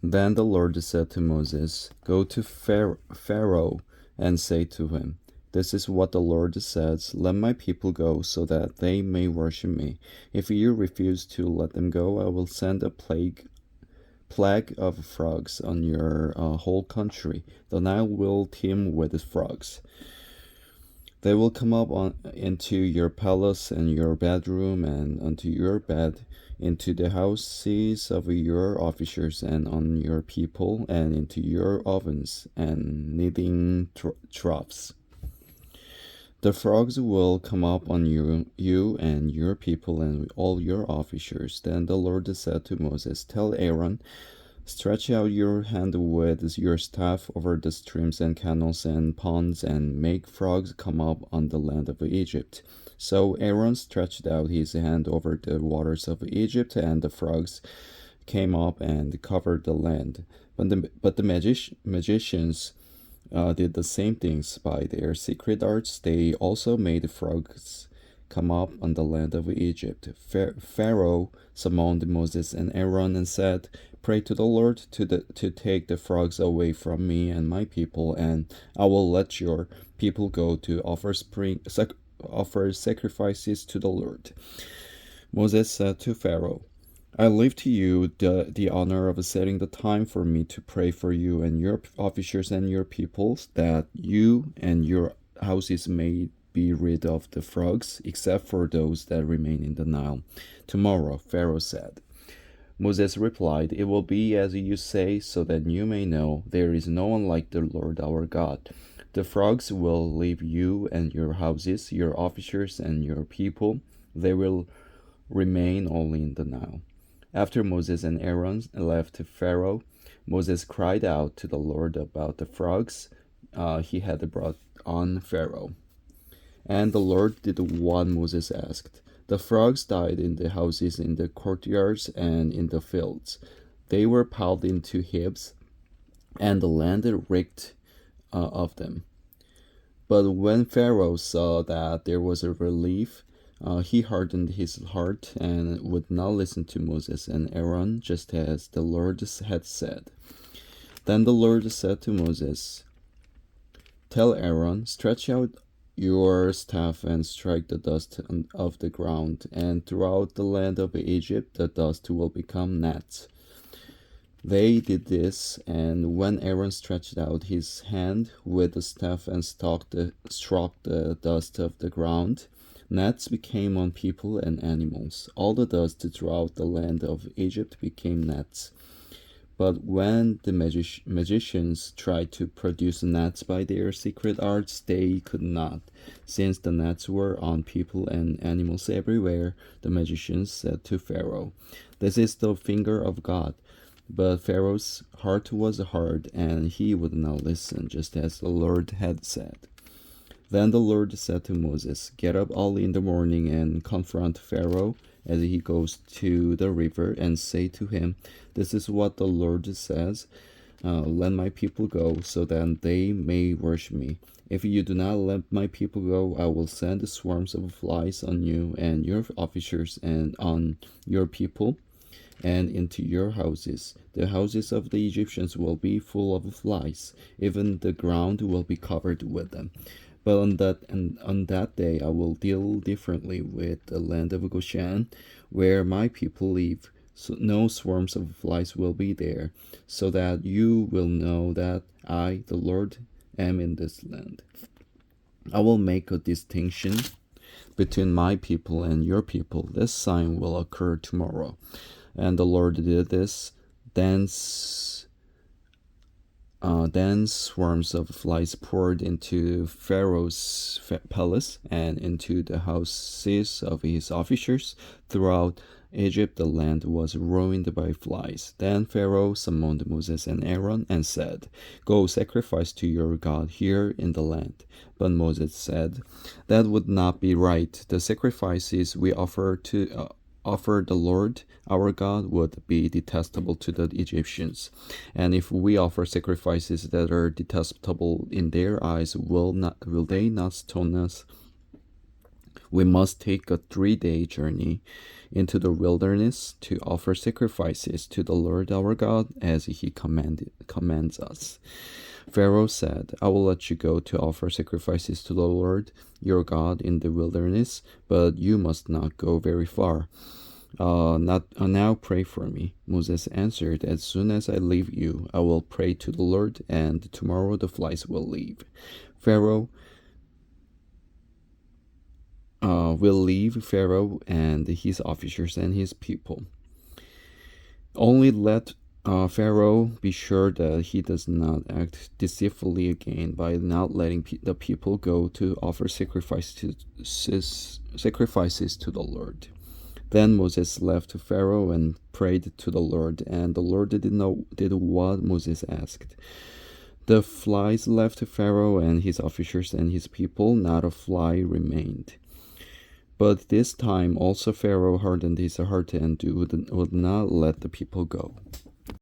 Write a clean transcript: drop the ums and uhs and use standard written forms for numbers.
Then the Lord said to Moses, "Go to Pharaoh and say to him, 'This is what the Lord says: Let my people go so that they may worship me. If you refuse to let them go, I will send a plague of frogs on your whole country. The Nile will teem with frogs. They will come up into your palace and your bedroom and onto your bed, into the houses of your officers and on your people, and into your ovens and kneading troughs. The frogs will come up on you and your people and all your officers." Then the Lord said to Moses, "Tell Aaron, stretch out your hand with your staff over the streams and canals and ponds, and make frogs come up on the land of Egypt." So Aaron stretched out his hand over the waters of Egypt, and the frogs came up and covered the land. But the magicians did the same things by their secret arts. They also made frogs come up on the land of Egypt. Pharaoh summoned Moses and Aaron and said, "Pray to the Lord to take the frogs away from me and my people, and I will let your people go to offer sacrifices to the Lord." Moses said to Pharaoh, "I leave to you the honor of setting the time for me to pray for you and your officers and your peoples, that you and your houses may be rid of the frogs, except for those that remain in the Nile." "Tomorrow," Pharaoh said. Moses replied, "It will be as you say, so that you may know there is no one like the Lord our God. The frogs will leave you and your houses, your officers and your people. They will remain only in the Nile." After Moses and Aaron left Pharaoh, Moses cried out to the Lord about the frogs he had brought on Pharaoh. And the Lord did what Moses asked. The frogs died in the houses, in the courtyards, and in the fields. They were piled into heaps, and the land reeked of them. But when Pharaoh saw that there was a relief, he hardened his heart and would not listen to Moses and Aaron, just as the Lord had said. Then the Lord said to Moses, "Tell Aaron, stretch out your staff and strike the dust of the ground, and throughout the land of Egypt the dust will become gnats." They did this, and when Aaron stretched out his hand with the staff and struck the dust of the ground, gnats became on people and animals. All the dust throughout the land of Egypt became gnats. But when the magicians tried to produce gnats by their secret arts, they could not. Since the gnats were on people and animals everywhere, the magicians said to Pharaoh, "This is the finger of God." But Pharaoh's heart was hard, and he would not listen, just as the Lord had said. Then the Lord said to Moses, "Get up early in the morning and confront Pharaoh as he goes to the river, and say to him, 'This is what the Lord says: Let my people go, so that they may worship me. If you do not let my people go, I will send swarms of flies on you and your officers and on your people and into your houses. The houses of the Egyptians will be full of flies. Even the ground will be covered with them. But on that day I will deal differently with the land of Goshen, where my people live. So no swarms of flies will be there, so that you will know that I, the Lord, am in this land. I will make a distinction between my people and your people. This sign will occur tomorrow." And the Lord did this. Then swarms of flies poured into Pharaoh's palace and into the houses of his officers. Throughout Egypt, the land was ruined by flies. Then Pharaoh summoned Moses and Aaron and said, "Go sacrifice to your God here in the land." But Moses said, "That would not be right. The sacrifices we offer the Lord our God would be detestable to the Egyptians. And if we offer sacrifices that are detestable in their eyes, will they not stone us?" We must take a 3-day journey into the wilderness to offer sacrifices to the Lord our God as he commands us. Pharaoh said, I will let you go to offer sacrifices to the Lord your God in the wilderness, but you must not go very far. Now pray for me. Moses answered, as soon as I leave you, I will pray to the Lord, and tomorrow the flies will leave. Pharaoh will leave Pharaoh and his officers and his people. Only let Pharaoh be sure that he does not act deceitfully again by not letting the people go to offer sacrifices to the Lord. Then Moses left Pharaoh and prayed to the Lord, and the Lord did what Moses asked. The flies left Pharaoh and his officers and his people, not a fly remained. But this time also Pharaoh hardened his heart and would not let the people go.